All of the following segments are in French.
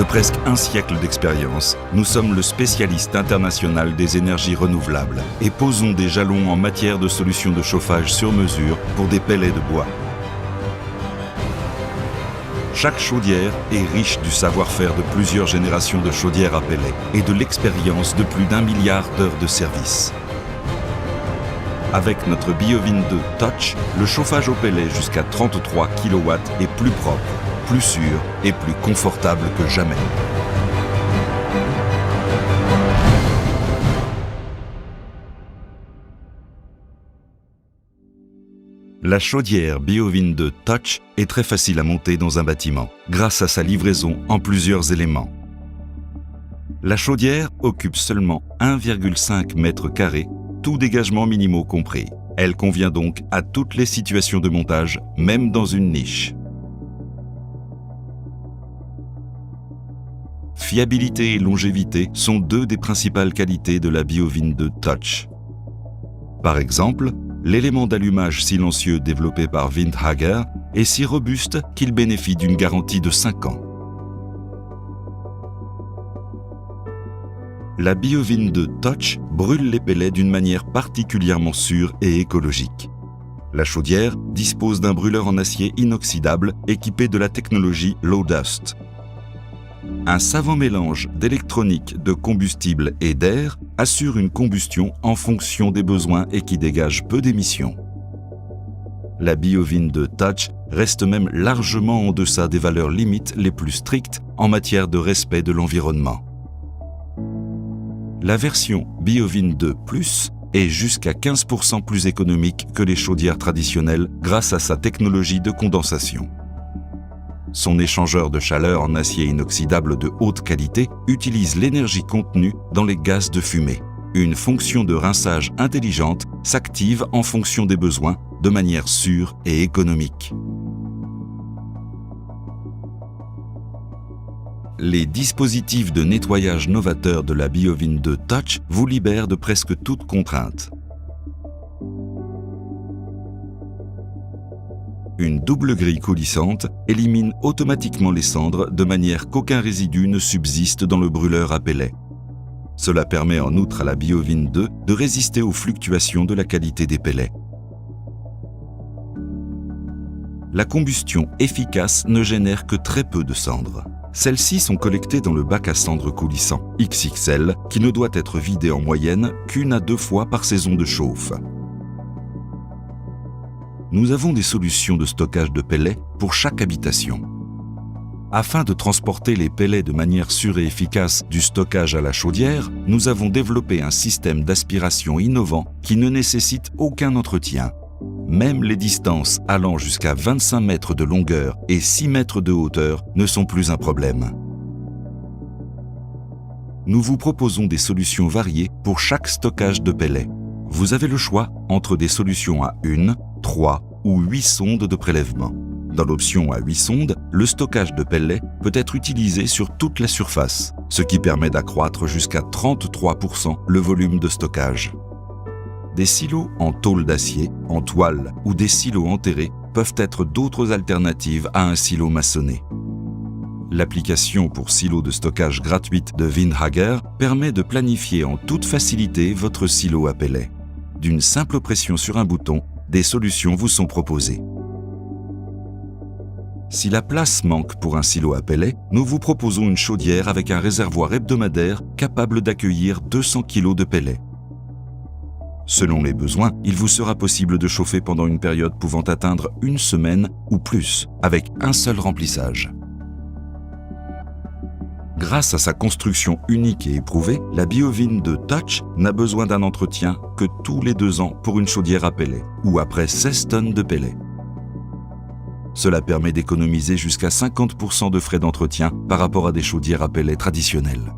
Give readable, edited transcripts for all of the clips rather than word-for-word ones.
presque un siècle d'expérience, nous sommes le spécialiste international des énergies renouvelables et posons des jalons en matière de solutions de chauffage sur mesure pour des pellets de bois. Chaque chaudière est riche du savoir-faire de plusieurs générations de chaudières à pellets et de l'expérience de plus d'1 milliard d'heures de service. Avec notre BioVin 2 Touch, le chauffage au pellet jusqu'à 33 kW est plus propre, plus sûr et plus confortable que jamais. La chaudière BioVin 2 Touch est très facile à monter dans un bâtiment, grâce à sa livraison en plusieurs éléments. La chaudière occupe seulement 1,5 m², tout dégagement minimaux compris. Elle convient donc à toutes les situations de montage, même dans une niche. Fiabilité et longévité sont deux des principales qualités de la BioVin 2 Touch. Par exemple, l'élément d'allumage silencieux développé par Windhager est si robuste qu'il bénéficie d'une garantie de 5 ans. La BioVin 2 Touch brûle les pellets d'une manière particulièrement sûre et écologique. La chaudière dispose d'un brûleur en acier inoxydable équipé de la technologie Low Dust. Un savant mélange d'électronique, de combustible et d'air assure une combustion en fonction des besoins et qui dégage peu d'émissions. La BioVin 2 Touch reste même largement en deçà des valeurs limites les plus strictes en matière de respect de l'environnement. La version BioVin 2 Plus est jusqu'à 15% plus économique que les chaudières traditionnelles grâce à sa technologie de condensation. Son échangeur de chaleur en acier inoxydable de haute qualité utilise l'énergie contenue dans les gaz de fumée. Une fonction de rinçage intelligente s'active en fonction des besoins de manière sûre et économique. Les dispositifs de nettoyage novateurs de la BioVin 2 Touch vous libèrent de presque toute contrainte. Une double grille coulissante élimine automatiquement les cendres de manière qu'aucun résidu ne subsiste dans le brûleur à pellets. Cela permet en outre à la BioVin 2 de résister aux fluctuations de la qualité des pellets. La combustion efficace ne génère que très peu de cendres. Celles-ci sont collectées dans le bac à cendres coulissant XXL qui ne doit être vidé en moyenne qu'1 à 2 fois par saison de chauffe. Nous avons des solutions de stockage de pellets pour chaque habitation. Afin de transporter les pellets de manière sûre et efficace du stockage à la chaudière, nous avons développé un système d'aspiration innovant qui ne nécessite aucun entretien. Même les distances allant jusqu'à 25 mètres de longueur et 6 mètres de hauteur ne sont plus un problème. Nous vous proposons des solutions variées pour chaque stockage de pellets. Vous avez le choix entre des solutions à 1, 3 ou 8 sondes de prélèvement. Dans l'option à 8 sondes, le stockage de pellets peut être utilisé sur toute la surface, ce qui permet d'accroître jusqu'à 33% le volume de stockage. Des silos en tôle d'acier, en toile ou des silos enterrés peuvent être d'autres alternatives à un silo maçonné. L'application pour silo de stockage gratuite de Windhager permet de planifier en toute facilité votre silo à pellets. D'une simple pression sur un bouton, des solutions vous sont proposées. Si la place manque pour un silo à pellets, nous vous proposons une chaudière avec un réservoir hebdomadaire capable d'accueillir 200 kg de pellets. Selon les besoins, il vous sera possible de chauffer pendant une période pouvant atteindre 1 semaine ou plus, avec un seul remplissage. Grâce à sa construction unique et éprouvée, la BioVin 2 Touch n'a besoin d'un entretien que tous les 2 ans pour une chaudière à pellets, ou après 16 tonnes de pellets. Cela permet d'économiser jusqu'à 50% de frais d'entretien par rapport à des chaudières à pellets traditionnelles.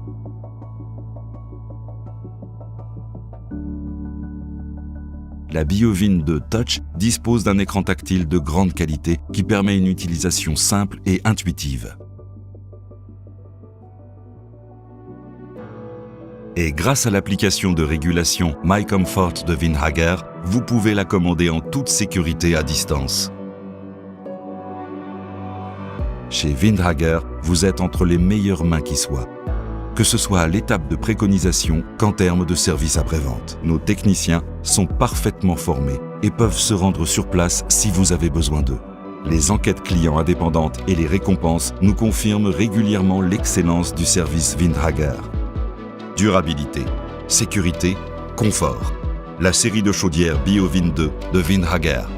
La BioVin 2 Touch dispose d'un écran tactile de grande qualité qui permet une utilisation simple et intuitive. Et grâce à l'application de régulation MyComfort de Windhager, vous pouvez la commander en toute sécurité à distance. Chez Windhager, vous êtes entre les meilleures mains qui soient. Que ce soit à l'étape de préconisation qu'en termes de service après-vente. Nos techniciens sont parfaitement formés et peuvent se rendre sur place si vous avez besoin d'eux. Les enquêtes clients indépendantes et les récompenses nous confirment régulièrement l'excellence du service Windhager. Durabilité, sécurité, confort. La série de chaudières BioWind 2 de Windhager.